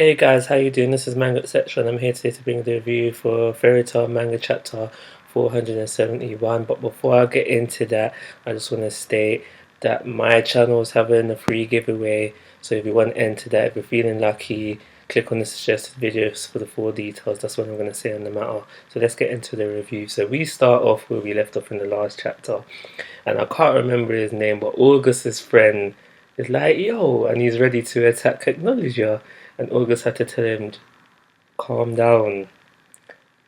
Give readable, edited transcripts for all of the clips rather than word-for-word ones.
Hey guys, how you doing? This is Manga Section. I'm here today to bring the review for Fairy Tail Manga Chapter 471. But before I get into that, I just want to state that my channel is having a free giveaway. So if you want to enter that, if you're feeling lucky, click on the suggested videos for the full details. That's what I'm going to say on the matter. So let's get into the review. So we start off where we left off in the last chapter, and I can't remember his name, but August's friend is like, yo, and he's ready to attack Acknowledger. And August had to tell him, calm down.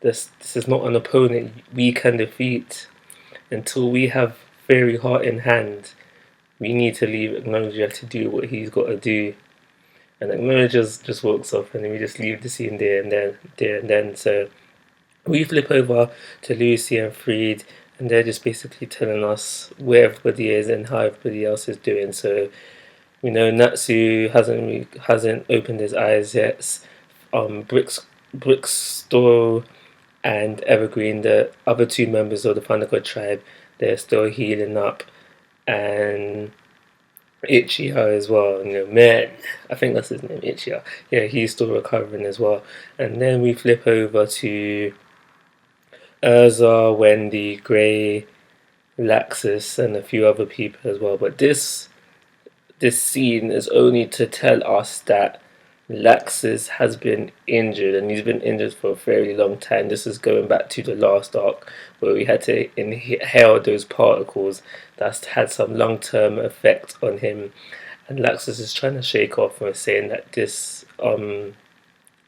This is not an opponent we can defeat. Until we have Fairy Heart in hand, we need to leave Acknowledger to do what he's got to do. And Acknowledger just walks off, and then we just leave the scene there and then. So we flip over to Lucy and Freed, and they're just basically telling us where everybody is and how everybody else is doing. So we know Natsu hasn't opened his eyes yet. Brickstore and Evergreen, the other two members of the Thunder God tribe, they're still healing up, and Ichiya as well. You know, man, I think that's his name, Ichiya. Yeah, he's still recovering as well. And then we flip over to Urza, Wendy, Gray, Laxus, and a few other people as well. But this scene is only to tell us that Laxus has been injured, and he's been injured for a very long time. This is going back to the last arc where we had to inhale those particles. That's had some long-term effect on him, and Laxus is trying to shake off and saying that this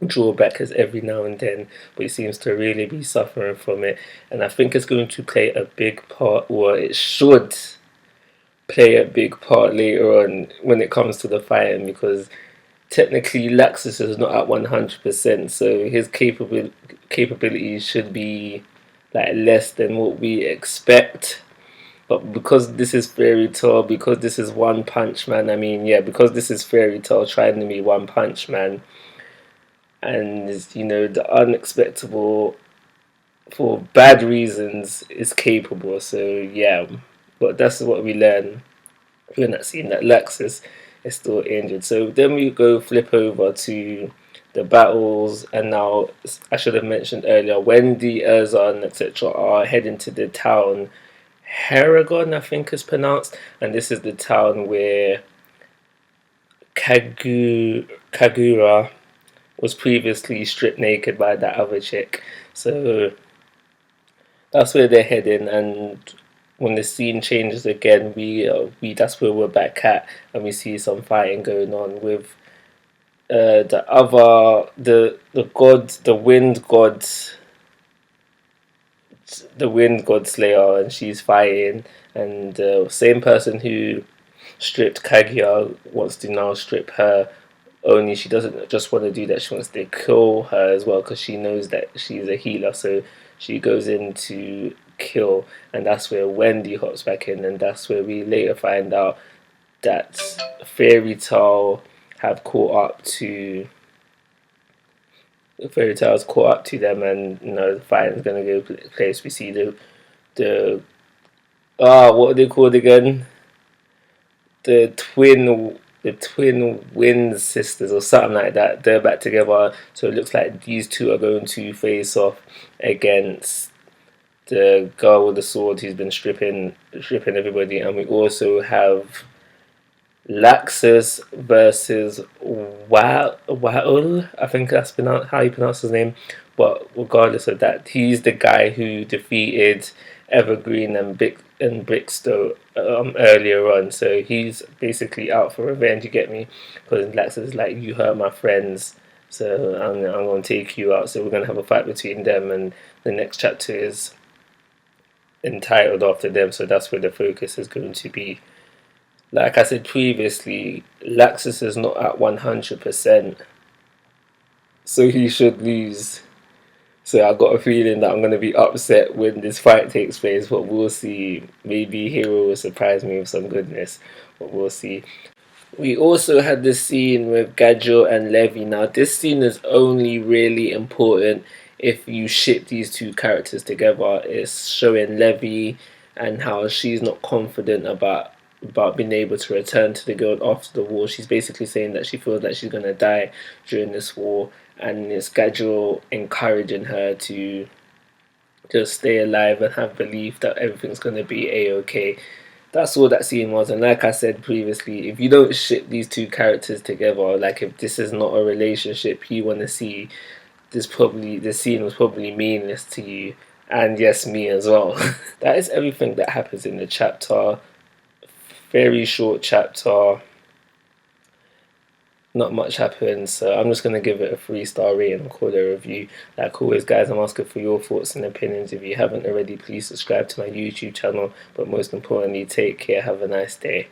drawback is every now and then, but he seems to really be suffering from it. And I think it's going to play a big part, or it should play a big part later on when it comes to the fighting, because technically Laxus is not at 100%, so his capabilities should be like less than what we expect. But because this is Fairy Tail, because this is One Punch Man, I mean, yeah, because this is Fairy Tail trying to be One Punch Man, and you know, the unexpected for bad reasons is capable. So yeah, but that's what we learn. We're not seeing that Laxus is still injured. So then we go flip over to the battles, and now I should have mentioned earlier, Wendy, Erzan, etc. are heading to the town Haragon, I think is pronounced, and this is the town where Kagura was previously stripped naked by that other chick. So that's where they're heading, and when the scene changes again, we that's where we're back at, and we see some fighting going on with the god, the wind god slayer, and she's fighting, and the same person who stripped Kaguya wants to now strip her. Only she doesn't just want to do that; she wants to kill her as well, because she knows that she's a healer. So she goes in to kill, and that's where Wendy hops back in, and that's where we later find out that Fairy Tail have caught up to Fairy Tail's caught up to them, and you know the fighting's gonna go place. We see the what are they called again? The twin wind sisters or something like that. They're back together, so it looks like these two are going to face off against the girl with the sword who's been stripping everybody. And we also have Laxus versus Waul. I think that's how you pronounce his name. But regardless of that, he's the guy who defeated Evergreen and Brickstone earlier on. So he's basically out for revenge. You get me? Because Laxus is like, you hurt my friends, so I'm going to take you out. So we're going to have a fight between them, and the next chapter is entitled after them. So that's where the focus is going to be. Like I said previously, Laxus is not at 100%, so he should lose. So I got a feeling that I'm going to be upset when this fight takes place, but we'll see. Maybe Hero will surprise me with some goodness, but we'll see. We also had this scene with Gadjo and Levi. Now, this scene is only really important if you ship these two characters together. It's showing Levi and how she's not confident about about being able to return to the guild after the war. She's basically saying that she feels like she's going to die during this war, and it's gradual encouraging her to just stay alive and have belief that everything's going to be a-okay. That's all that scene was. And like I said previously, if you don't ship these two characters together, like if this is not a relationship you want to see, this scene was probably meaningless to you, and yes, me as well. That is everything that happens in the chapter. Very short chapter. Not much happens, so I'm just gonna give it a 3-star rating and call it a review. Like always, guys, I'm asking for your thoughts and opinions. If you haven't already, please subscribe to my YouTube channel. But most importantly, take care. Have a nice day.